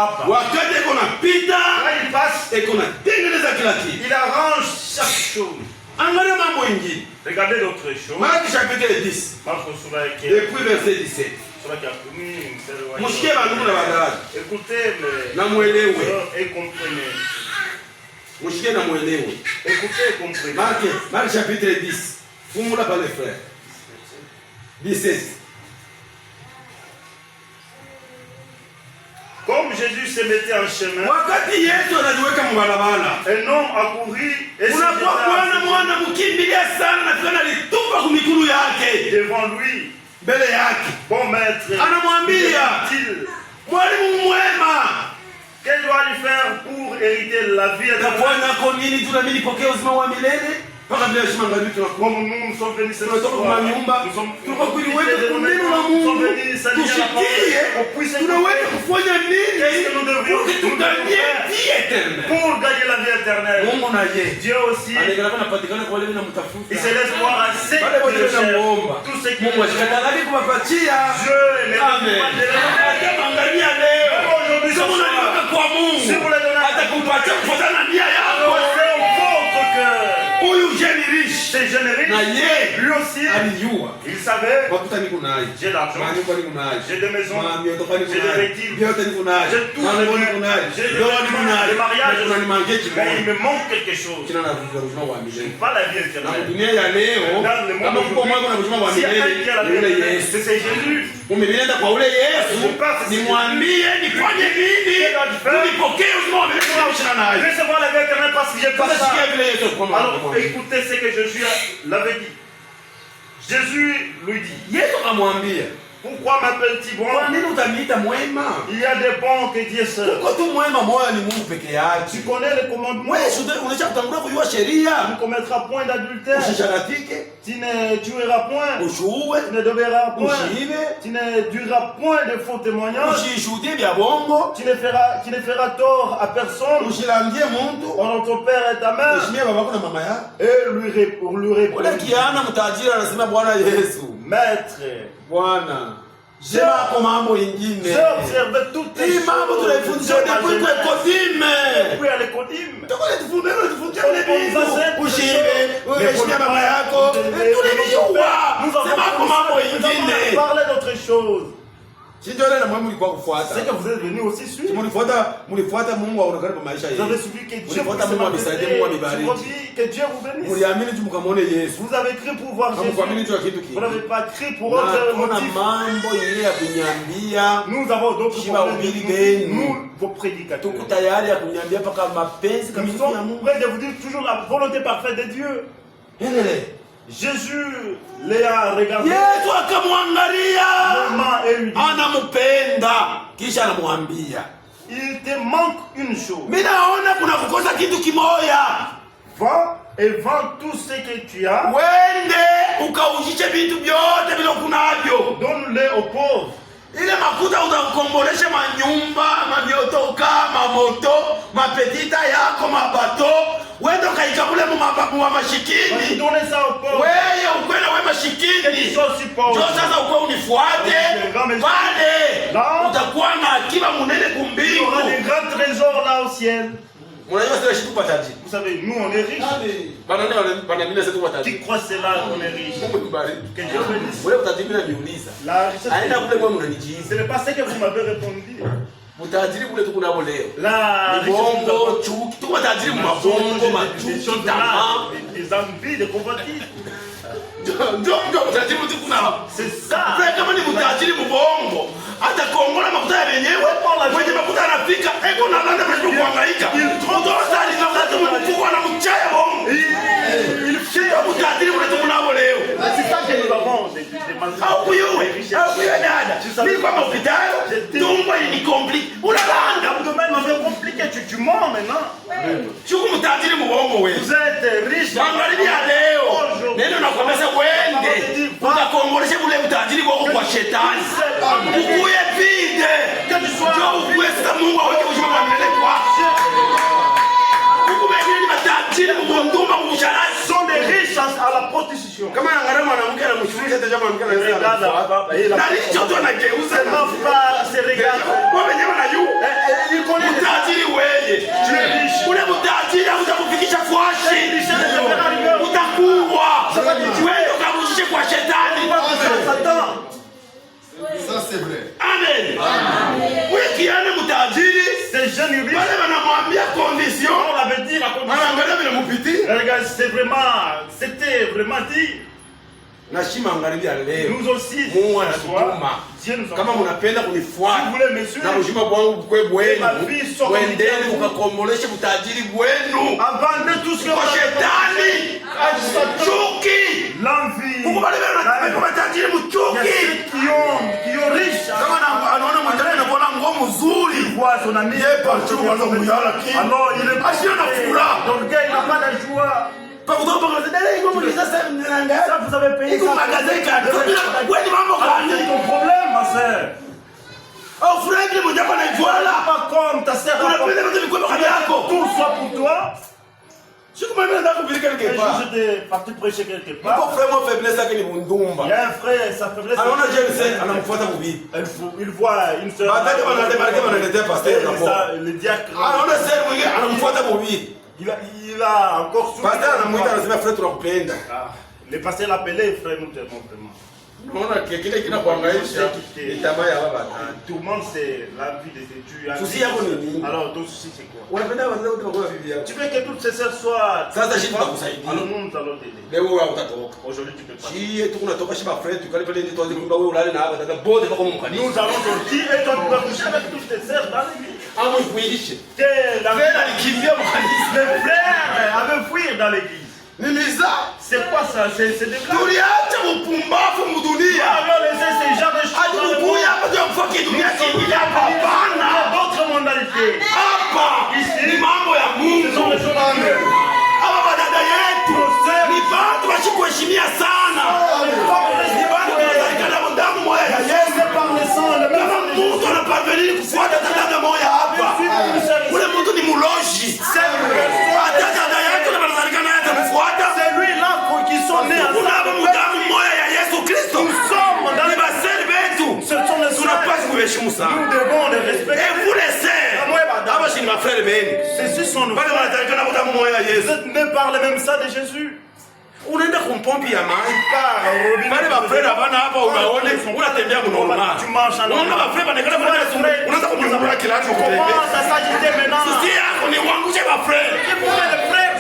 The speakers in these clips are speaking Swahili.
pas. Wakati eko napita, Quand il passe, eko natengeneza kila kitu. il arrange chaque chose. Angalia mambo ingine. Regardez d'autres choses. Mark chapitre 10, Marco sura yake. depuis verset 17. Sura yake 10 mstari wa Msikie bandugu na badaraji. Écoutez Na muelewe. et comprenez. Msikie na muelewe. Écoutez et comprenez. Mark chapitre 10. Fumula par les frères. 17. Comme Jésus se mettait en chemin, Wakati Yesu anajiweka mbarabara, un homme accourut et se unakuwa Bwana jeta mwana mkimbilia sana na tena alitupa kwa miguu yake devant lui. mbele yake. Bon maître, Anamwambia, dit-il, mwalimu mwema, qu'est-ce dois-je faire pour hériter la vie éternelle? tafanya kwa nini tunamini nipokee uzima wa milele? Mpaka bila heshima ngapi tunakuwa Comme nous sommes venus ce tunatoka soir, kwa nyumba, nous sommes tunakwenda wewe kwa neno la nous sommes Mungu. venus saluer la Tushikie, parole. tunaweza kufanya nini? Qu'est-ce que nous devrions Tukutanie faire vie éternelle. pour gagner la vie éternelle? Mungu na yeye Dieu aussi, anaendelea kupatikana kwa wale wanamtafuta. il se laisse voir à ceux Wale qui wote le cherchent. wanamuomba. Tous ceux qui Mungu le cherchent. ashikatakali kuwapatia. Dieu les Amen. Amen. Angalia leo. Aujourd'hui, ce Kama soir, unataka kwa Mungu, si vous le donnez à atakupatia kufuatana na nia yako. c'est votre cœur. Huyu jeune riche C'est générique. na yeye Lui aussi, alijua il savait, makuta niko nayo, j'ai l'argent, manyumba niko nayo, j'ai des maisons, mamiotoka niko j'ai des nayo, véhicules, vyote niko nayo, j'ai tout, mambo niko nayo, j'ai des ndoa niko nayo, des mariages, na nimangie mais il kimoja me manque quelque chose. kina na uzima wa milele. Pas la vie Na éternelle. dunia ya leo Dans le kama monde kuko mwako na uzima wa s'il y a milele quelqu'un qui a la ni vie yule éternelle, Yesu. c'est Jésus. Umeenda kwa ule Yesu, nimwambie nifanye nini, nipokee uzima wa milele na ushirika Je naye. vais recevoir la vie éternelle parce que j'ai pas ça. Utasikia vile Yesu kwa Alors mwana. écoutez ce que Jésus l'avait dit. Jésus lui dit, Yesu akamwambia, pourquoi m'appelles-tu bon? kwa nini utaniita mwema? Il y a des bons que Dieu seul. Uko tu mwema, moyo ni Mungu peke yake. Tu connais les commandements. Wewe unacha kutangulia kujua sheria. Tu ne commettras point d'adultère. Usisharatike, Tu ne tueras point. ushuue, Tu ne déverras point. usiibe, Tu ne diras point de faux témoignages. usishuhudie vya bongo, Tu ne feras tort à personne. usilandie mtu, Pendant ton père et ta mère. heshimia babako na mama yako. Et lui Ule répondit, kiana mtajiri anasema Bwana Yesu, Maître, Bwana, sema hapo mambo ingine. j'ai observé toutes les Hii mambo tunaifundisha depuis kwa Kodime. Puis à l'écodime. Tufunze vitu. Ushibe, heshimia mama yako. Tulijua. Sema hapo mambo ingine. Parlez d'autre chose. Sio na mwe mlikuwa kufuata. C'est que vous êtes venus aussi suivre. Mlifuata Mungu aonekane kwa maisha Vous avez yenu. suivi que Dieu Mlifuata vous Mungu abisaidie, Mungu abibariki. que Dieu vous bénisse. Mliamini tu mkamwone Yesu. Vous avez cru pour voir Kama kuamini Jésus. tu kitu Vous kingine. n'avez pas cru pour Na autre kuna motif. mambo ile ya kunyambia. Nous avons d'autres Shiba ubiri problèmes. benu. Nous, vos prédicateurs. Tuko tayari ya kunyambia paka mapenzi Nous kabisa ya sommes Mungu. prêts de vous dire toujours la volonté parfaite de Dieu. Endelee. Jésus les a regardés Yesu akamwangalia, et lui dit, anampenda, kisha anamwambia, il te manque une chose. mimi naona kuna kukosa kitu kimoja. Va et vends tout ce que tu as, Wende ukaujishe vitu vyote vile kunavyo, donne-le aux pauvres. ile makuta utakombolesha manyumba, mavyotoka, mamoto, mapetita yako, mabato, wende ukaikabule mu mashikini. Donnez ça aux pauvres. Wewe ukwenda wewe Et mashikini. ils sont si pauvres. Ndio sasa ukwe unifuate pale, utakuwa na akiba munene Il y kumbingu. aura des grands trésors là au ciel. Mnajua sasa shitu pataji. Vous savez, nous on est riches. Banani sasa pataji. Qui croient cela qu'on est riches? Mungu kubariki. Que Dieu bénisse. Wewe utajiri na niuliza. La richesse, Aenda kule mwe mnanijiza. ce n'est pas ce que vous m'avez répondu. Utajiri kule tuko nabo leo. La richesse, Bongo chuki. Tuko tajiri mu mabongo, machuki, tamaa. des envies, des convoitises. Ndio utajiri tuko nabo. C'est ça. Sasa kama ni utajiri mbongo, atakongola makuta ya wenyewe. Mwenye makuta anafika, eko na landa kwa kuhangaika. Utoza alinafuta mkuku na mchaya bongo. Il fait Utajiri kule tuko nabo leo. c'est ça que nous avons des Au kuyuwe dada. Mimi kwa hospitali, tumbo ni complete. Unalanda. L'abdomen m'avait compliqué, tu mords maintenant. Chuku mtajiri mbongo wewe. Vous êtes riche. Angalia leo. Neno nakwambia wende. Utakongolesha ule utajiri wako kwa shetani. Ukuye vide. Njoo uweze Mungu aweke uzima wa milele kwako. Ukumeni matajiri mbonduma msharati. Sont des riches à la porte décision. Kama angalia mwanamke anamshughulisha hata mwanamke Regarde la femme. na licho tu anageuza Ma femme se regarde. kwa wenyewe na yu Il connaît les utajiri wewe ule utajiri utakufikisha kwa shida utakuwa wewe ukamshike kwa shetani. Satan. Ça c'est vrai. Amen. Wiki ane mtajiri Ces jeunes riches. wale wanamwambia condition On avait dit la condition. anaangalia vile mpiti Regarde, c'était vraiment dit. na shima angalia leo Nous aussi, Mungu ce soir, anatutuma Dieu nous kama envoie. mnapenda Si kunifuata vous voulez me suivre, na kushima bwangu kwe bwenu Ma vie sort wendeni au ukakomboleshe utajiri bwenu abandonnez tout ce que kwa vous shetani avez. chuki L'envie. Mungu bale bale kwa matajiri Il y a mchuki ceux qui ont riche. kama anaona mtajiri anakuwa nguo mzuri Il voit son ami. Alors il est Ashia na furaha l'orgueil, il n'a pas de joie. kwa kutoka kwa dada iko mliza sasa Ça, mnanga vous avez payé iko ça. magazeti wewe ni mambo Ah, c'est gani ton problème, ma soeur. au furahi vile mjapa na ifuala Pas comme ta soeur. unapenda vitu vikubwa kama yako Tout soit pour toi. siku mimi nataka kupeleka Un quelque jour, part j'étais parti prêcher quelque Uko part. vraiment faiblesse yake ni Il bundumba. y a un frère, sa faiblesse. Anaona James anamfuata kubibi. Il voit une soeur. Baadaye wanademarikia wanaletea pasteur hapo. Le diacre. Anaona sasa mwingine anamfuata kubibi. Il a encore souvent. Pasteur anamuita anasema frère tunakupenda. Ah, le pasteur l'appelait frère, nous t'aimons vraiment. Unaona kile kinakuangaisha ni tamaa ya baba. Tout le monde c'est la vie des études. Souci yako ni nini? Alors ton souci c'est quoi? Unapenda wazee wote kwa bibi yako. Tu veux que toutes ces sœurs soient. Sasa shida kukusaidia. Alors nous allons t'aider. Leo wewe utatoka. Aujourd'hui tu peux pas. Chie tu kunatoka shiba frère tukali pale ndio tuanze kumba wewe ulale na hapa dada bote kwa mkanisa. Nous allons sortir et toi tu vas coucher avec toutes tes sœurs dans l'église. Ama ikuilishe. La Frère alikimbia mkanisa. Les frères avaient fuir dans l'église. Ni miza. C'est quoi ça? C'est des blagues. Tuliacha upumbavu mudunia. Alors laissez ces gens de choses dans le monde. Hatukukuya hapa tu kufukia dunia kingine hapa Il y hapana. a d'autres modalités. Hapa ni mambo ya Ce sont Mungu. les choses de Dieu. Hapa badada yetu ni watu washikuheshimia sana. Ni watu wanazalikana kwa damu moja ya Yesu. Par le sang, le même Kama mtu anaparvenir kufuata dada moja hapa, ule mtu ni muloji. Hata dada yetu na wanazalikana yake kufuata. C'est lui là qui sont nés Kuna hapa mudamu moja ya Yesu Kristo. Nous sommes dans Ni les baseli betu. Ce sont les Tunapaswa sœurs. kuheshimu sana. Nous devons les respecter. Et vous les sœurs, hapa si ni mafrere benu. Ceux-ci sont nos Wale frères. wanazalikana kwa damu moja ya Vous Yesu. êtes nés par le même sang de Jésus. Unaenda kumpompi ya maji. Wale mafrere hapana hapa unaone unatembea kunormal. Tu marches en Unaona mafrere banekana kwa unaanza kumnyumbura kila kitu kutembea. Commence à s'agiter maintenant. Sisi yako ni uangushe mafrere. Et pour les frères,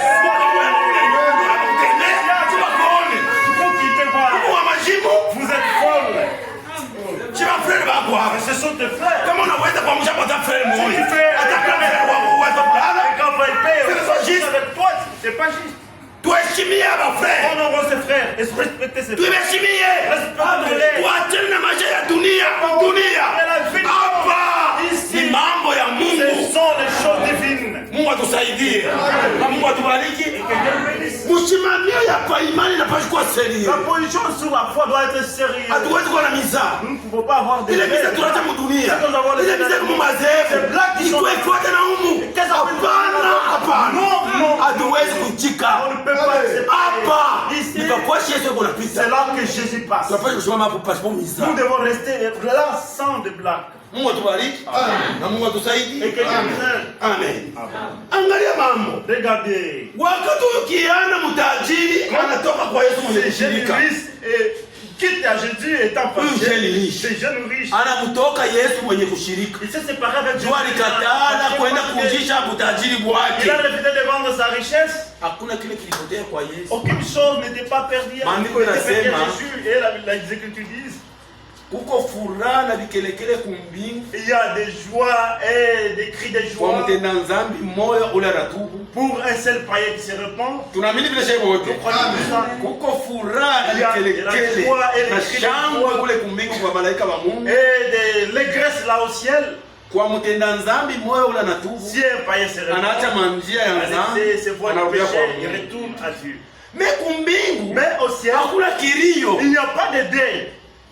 il faut quitter voir. Kwa majibu Vous êtes folles. chima frere bako hapa. Ce sont tes frères. Kama unaweza kuamsha kwa frere mmoja. Tu fais Hata kama wako watu Et fulani. quand frère paye, C'est pas juste. avec toi, c'est pas juste. Tuheshimie hapa frere. Honorons ses frères et respectez ses frères. Tuheshimie. Respectez-les. Tuachane na maisha ya dunia. Dunia. Hapa ni mambo ya Ce Mungu. sont les choses divines. Mungu atusaidie. Na Mungu atubariki. Et que Dieu bénisse. Msimamio ya kwa imani inapaswa kuwa sérieux. La position sur la foi doit être sérieuse. Hatuwezi kuwa na mizaa. Nous ne pouvons pas avoir des Ile miza tunacha mudunia. Ile miza kama mazefu. Ikuwe ifuate na umu. Hapana, hapana. Non. Hatuwezi kuchika. On ne peut pas accepter. Hapa. Ici, Nikakuashi Yesu kuna pita. c'est là que Jésus passe. Tunapaswa kusimama hapo pasipo miza. Nous devons rester là sans de blagues. Mungu atubariki. Na Mungu Et atusaidie. que Dieu nous aide. Amen. Angalia mambo. Regardez. Wakati huyu kiana mtajiri anatoka kwa Yesu mwenye Ces jeunes shirika. riches et quitte à Jésus étant Huyu passé. jeune riche. Ces jeunes riches. Anamtoka Yesu mwenye kushirika. Il s'est séparé avec Jésus. Jua likatala kwenda kujisha utajiri Il wake. a refusé de vendre sa richesse. Hakuna kile kilipotea kwa Yesu. Aucune chose n'était pas perdue. Maandiko N'était perdue inasema, à Jésus. Et les Écritures disent Kuko furaha na vikelekele kumbingu il y a des joies et des cris de kwa joie mtenda dhambi moyo ule anatubu. pour un seul païen qui se répand. Tunaamini vile shehe wote. Croyez-vous ça? Kuko furaha na Il y a vikelekele la joie et na les cris de shangwe joie. kule kumbingu kwa malaika wa Mungu. Et de l'allégresse là au ciel. Kwa mtenda dhambi moyo ule anatubu. Si un païen se répand, Anaacha manjia ya dhambi. ses voies de Anarudia kwa péché, il Mungu. retourne à Dieu. Mais kumbingu Mais au ciel, hakuna kilio il n'y a pas de deuil.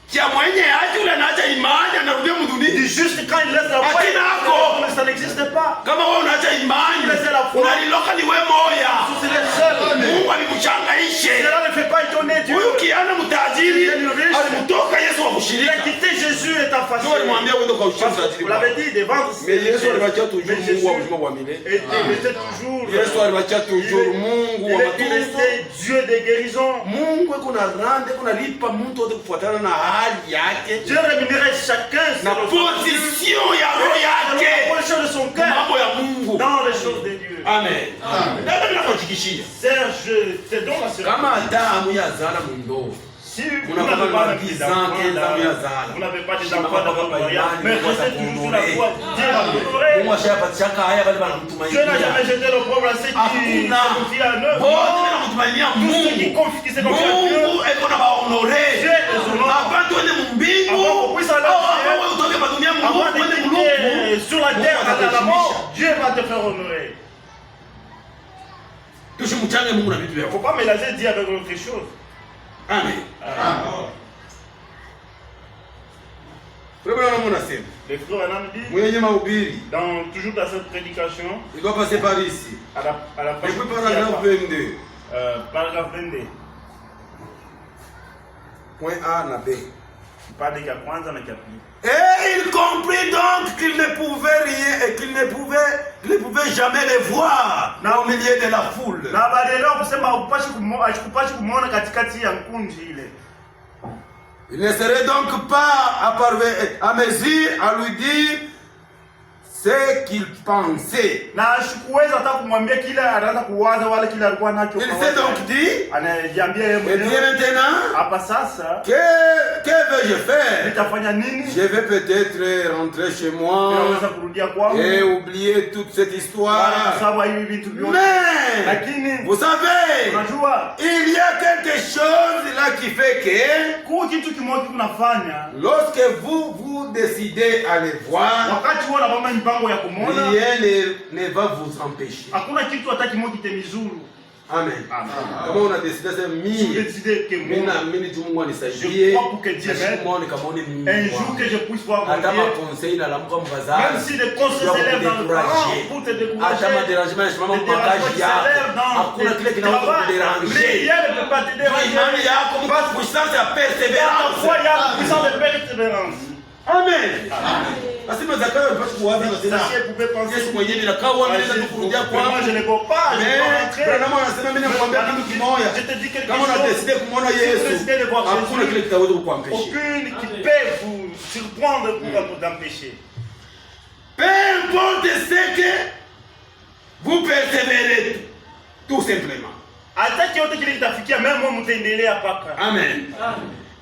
cha mwenye haki ule anaacha imani anarudia mdunia. Juste quand il laisse la foi, Akina ako. mais ça n'existe pas. Kama wewe unaacha imani Laissez la foi. unaliloka ni wewe moya. C'est le seul. Mungu alikushangaishe. Cela ne fait pas étonner passer. Vous l'avez dit, de vendre ses Mais Yesu richesses. alibakia toujours Mais Mungu wa Jésus uzima wa milele. était toujours. Yesu alibakia toujours Mungu wa Il est matunzo. resté Dieu des guérisons. Mungu kuna rande kuna lipa mtu wote kufuatana na hali yake Dieu rémunérait chacun na position ya roho yake la position de son cœur mambo ya Mungu. dans les choses de Dieu. Amen. Ndio ninakuhakikishia. Serge, c'est donc la seule. Kama hata hamuyazala mu ndoa. Si vous n'avez pas des enfants, vous n'avez pas des enfants dans votre mariage, mais restez toujours sur la foi. Dieu va vous honorer. Mungu ashapatikaka haya bali banamtumainia. Dieu n'a jamais jeté le pauvre à ceux qui se confient en eux. Wote wanamtumainia Tous ceux qui Mungu. se confient en Dieu. Mungu eko na baonore. Dieu les honore. Avant tuende mu mbingu. Avant qu'on puisse aller au ciel. Avant utoke pa dunia Mungu Avant tuende de mulungu. quitter sur la terre à la mort, Dieu va te faire honorer. Tushimchange Mungu na vitu Il ne vyako. faut pas mélanger Dieu avec autre chose. Amen. Les frères Anam dit, Mwenye mahubiri toujours dans cette prédication, il doit passer par ici. à la page Depuis paragraphe 22. paragraphe 22, Point A na B. pas de kia kwanza na kia pili. Et il comprit donc qu'il ne pouvait rien et qu'il ne pouvait jamais les voir au milieu de la foule. Na badala kusema hakupashi kumwona katikati ya nkunji ile. Il ne serait donc pas à mesure à lui dire ce qu'il pensait. Na sikuweza hata kumwambia kile anaanza kuwaza wala kile alikuwa nacho. Il s'est donc dit, anajiambia yeye et bien mwenyewe, maintenant, hapa sasa que vais-je faire? nitafanya nini? Je vais peut-être rentrer chez moi Ninaweza kurudia kwangu. et oublier toute cette Wala histoire. kusahau hivi vitu vyote. Mais, Lakini vous savez, unajua il y a quelque chose là qui fait que kwa kitu kimoja kunafanya lorsque vous décidez à les voir, wakati wala mama mipango ya kumwona, rien ne va vous empêcher. hakuna kitu hata kimoja kitemizuru. Amen. Amen. Kama una decide sasa J'ai mimi décidé que mimi moi, naamini tu Mungu je anisaidie. crois pour que Dieu m'aide. Mungu nikamwone mimi. Un jour que je puisse voir mon Hata Dieu, makonseil na lamuka même mvazazi. si les conseils s'élèvent dans le parent pour te décourager, Hata maderangement yanasimama les dérangements mpakaji qui yako. s'élèvent dans Hakuna kile tes kinaweza travail, mais kuderanger. rien ne peut pas te Imani déranger. yako mpa puissance ya Dans la persévérance. foi, il y a la puissance de persévérance. Amen. Nasema Zakayo alipata kuwaza na tena. Sachez, vous pouvez penser, Yesu mwenyewe ninakaa mimi na kurudia moi kwangu. je ne peux pas, je peux Mais rentrer. Branham anasema mimi nakwambia kitu kimoja. Je te dis quelque Kama una chose. decide kumwona Si vous Yesu, décidez de voir hakuna Jésus, kile kitaweza kukuampesha. aucune qui peut vous surprendre pour vous empêcher. Peu importe ce que vous persévérez, tout simplement. Hata kiote kile kitafikia, même moi mtaendelea paka. Amen.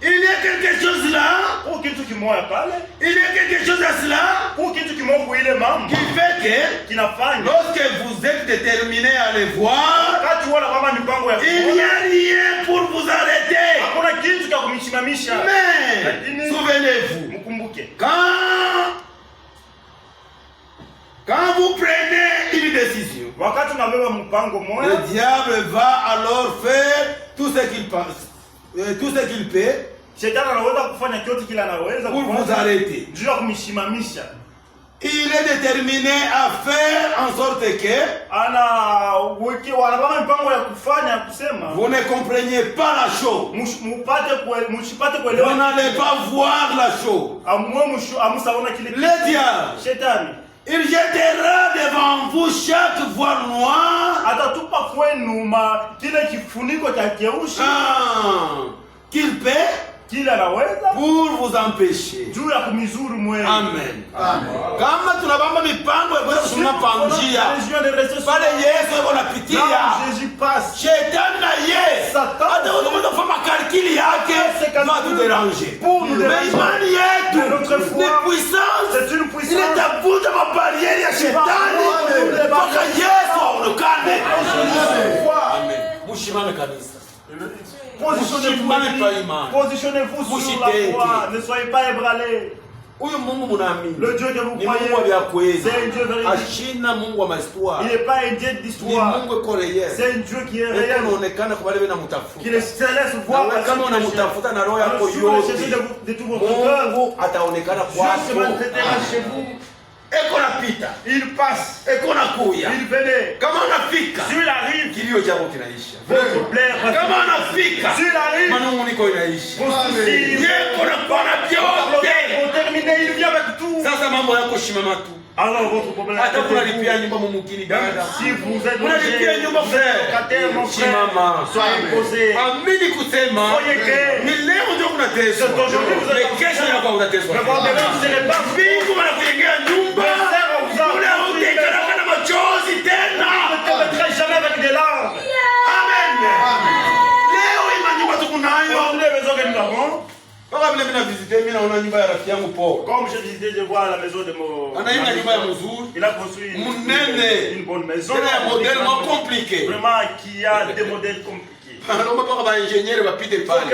Il y a quelque chose là, Pour kitu kimoja pale, il y a quelque chose à cela pour kitu kimoja kwa ile mambo qui fait que kinafanya lorsque vous êtes déterminé à les voir, wakati wala mama mipango ya il n'y a rien pour vous arrêter. hakuna kitu cha kumsimamisha. Mais souvenez-vous, Mkumbuke, quand vous prenez une décision, wakati unabeba mpango le moja, diable va alors faire tout ce qu'il pense, tout ce qu'il peut shetani anaweza kufanya kyote kile anaweza pour vous arrêter. juu ya kumsimamisha. Il est déterminé à faire en sorte que Wanababa mipango ya kufanya kusema vous ne compreniez pas la chose. msipate Vous kuelewa, n'allez pas voir la chose. amusaona kile Le diable, shetani il jettera devant vous chaque voile noire atatupa kwenu kile kifuniko cha keushi qu'il peut kile anaweza pour vous empêcher. juu ya kumizuru mwenu. Amen. Kama tunabamba mipango ya kwenda kusimama njia pale Yesu yuko anapitia, Jésus passe, shetani na yeye Satan hata unaweza kufanya kalkili yake na tuderanger. Pour nous déranger. Imani yetu Notre foi, ni puissance, c'est une puissance. inatavunja mabarieri ya shetani mpaka Yesu aonekane. Amen. Mushimame kabisa. Positionnez-vous sur la foi, ne soyez pas ébranlés. Huyu Mungu munaamini. Le Dieu que vous Ni croyez, Mungu wa vya kweli. c'est un Dieu véridique. Ashina Mungu wa mahistoire. Il n'est pas un Dieu Ni d'histoire, Mungu iko réel. c'est un Dieu qui est Eko réel, unaonekana kwa wale qui wanamtafuta. les se laisse voir. Na kama unamtafuta na roho yako Si vous le cherchez yote, de tout votre cœur, Mungu ataonekana Dieu se kwako. manifestera chez vous. Eko napita, Il passe, eko nakuya. il venait. Kama unafika, S'il arrive, kilio chako kinaisha. votre plaire va Kama se unafika, S'il arrive, manunguniko inaisha. vos soucis Yeko nakuwa na vyote. vont terminer il vient avec tout. Sasa mambo yako shimama tu. Alors votre problème Hata kunalipia nyumba mumukini dada. si vous êtes Unalipia nyumba locataire, mon frère, Shimama. soyez posé. Amini kusema. Voyez Ni leo ndio kunateswa. C'est aujourd'hui que vous êtes Mais kesho yako unateswa. Mais votre demain, ce n'est pas Mbingu wanakujengea nyumba. Ule hutaikala na machozi tena. ne te mettrai jamais avec des larmes. Amen. Leo ima nyumba tukunayo. Aujourd'hui, les maisons que nous avons, Baka vile mina visite mina naona nyumba ya rafiki yangu Paul. comme j'ai visité, je vois la maison de mon... Anajenga nyumba ya mzuri. Il a construit Munene. une bonne maison. Tena ya modèle moins compliqué. Vraiment, qui a des modèles compliqués. Anaomba paka ba ingénieur bapite pale.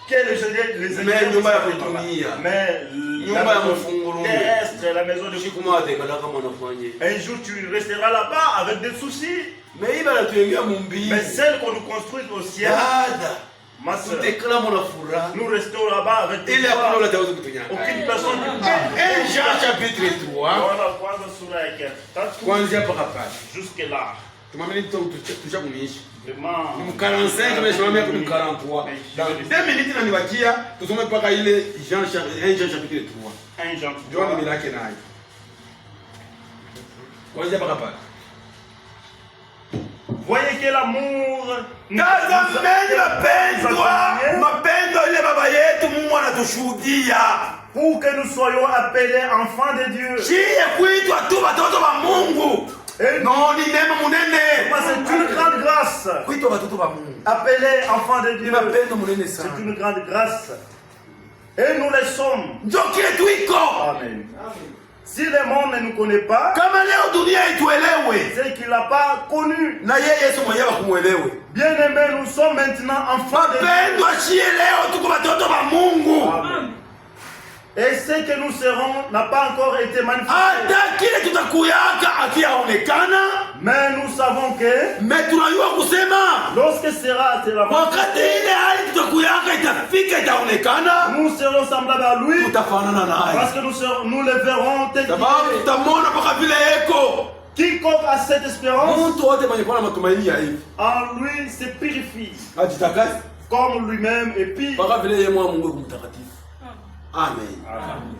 Quel est les Mais nyumba ya kutumia. Mais Nyumba ya mfunguro. terrestre, la maison de Shikuma atekala kama unafanya. un jour tu resteras là-bas avec des soucis. Mais iba natuengea mumbi. Mais celle qu'on nous construit au ciel, Dada. ma soeur, Utekala mona furaha. nous restons là-bas avec des Ile hakuna joies. ule taweza kutunyanga. Aucune personne ne Un Jean chapitre 3. Voilà, kwanza sura yake tatu Kuanzia mpaka pale. jusque là. Tumamini tusha kuniishi. Vraiment. Ni 45 tumeshimamia kuni 43. Dans 2 minutes na niwakia tusome mpaka ile Jean chapitre 3. Un Jean. Ndio ni milaki nayo. Kuanzia mpaka pale. Voyez que l'amour Tazameni mapendo ile baba yetu Mungu anatushuhudia. pour que nous soyons appelés enfants de Dieu. Chie kuitwa tu watoto wa Mungu. Et No ni neema munene. c'est une grande grâce. Kuitwa watoto wa Mungu. Appelés enfants de Ni Dieu. mapendo munene C'est sana. une grande grâce. Et nous le sommes. Ndio kile tuiko. Amen. Si le monde ne nous connaît pas, Kama leo dunia ituelewe c'est qu'il n'a pas connu. na yeye Yesu mwenyewe kumuelewe. Bien-aimés, nous sommes maintenant enfants de Dieu. Mapendo chie leo tuko watoto wa Mungu. Amen. Et ce que nous serons n'a pas encore été manifesté. Hata kile tutakuyaka akiaonekana, Mais nous savons que tunajua kusema lorsque sera wakati ile hali tutakuyaka itafika itaonekana, nous serons semblables à lui. tutafanana naye. Parce que nous le verrons tel qu'il Sababu est. tutamwona mpaka vile eko. Quiconque a cette espérance, Mtu wote mwenye kuwa na matumaini ya hivi en lui se purifie. ajitakase Comme lui-même et puis mpaka vile yeye mwana Mungu kumtakatifu. Amen. Amen.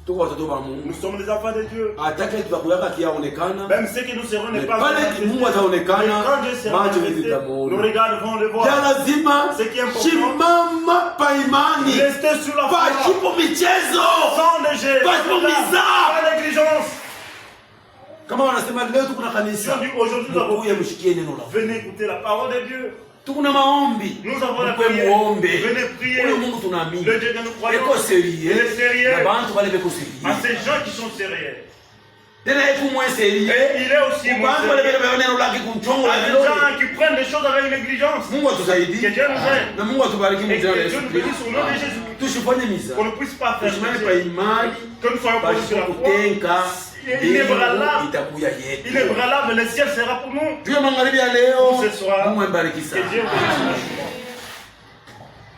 Tuko watoto wa Mungu. Nous sommes des enfants de Dieu. Atake tutakuyaka akiaonekana, Même ce que nous serons n'est mais pas pale Mungu ataonekana, Mais quand Dieu sera macho manifesté, yetu nos yatamwona. regards vont le Ya voir. lazima Ce qui est important, shimama pa imani, restez sur la foi. pasipo michezo, Sans léger. pasipo mizaa. Sans négligence. Kama wanasema leo tuko na kanisa, Aujourd'hui, nous avons mkuye mshikie neno la Mungu. venez écouter la parole de Dieu. Tuko na maombi, Nous avons la mkuye prière. muombe. Venez prier. Ule Mungu tunaamini. Le Dieu que nous croyons. Eko sérieux. Il est sérieux. Na bantu wale beko À sérieux. ces gens qui sont sérieux. Tena eko moins sérieux. Et il est aussi moins Bantu wale sérieux. beko neno lake kunchongo la À des leo. gens qui prennent des choses avec négligence. Mungu atusaidie. Que Dieu nous aide. Na Mungu atubariki Et mjana que Yesu Dieu nous bénisse au nom de Jésus. Tusifanye miza. Qu'on ne puisse pas faire Tusimame pa péché. imani. Que nous soyons posés sur la Pasipo foi. kutenka. Il est bras là. Itakuya Il est yetu. bras là, mais le ciel sera pour nous. Juu ya magharibi ya leo. Ce soir, Mungu ambariki que sana. Dieu vous bénisse.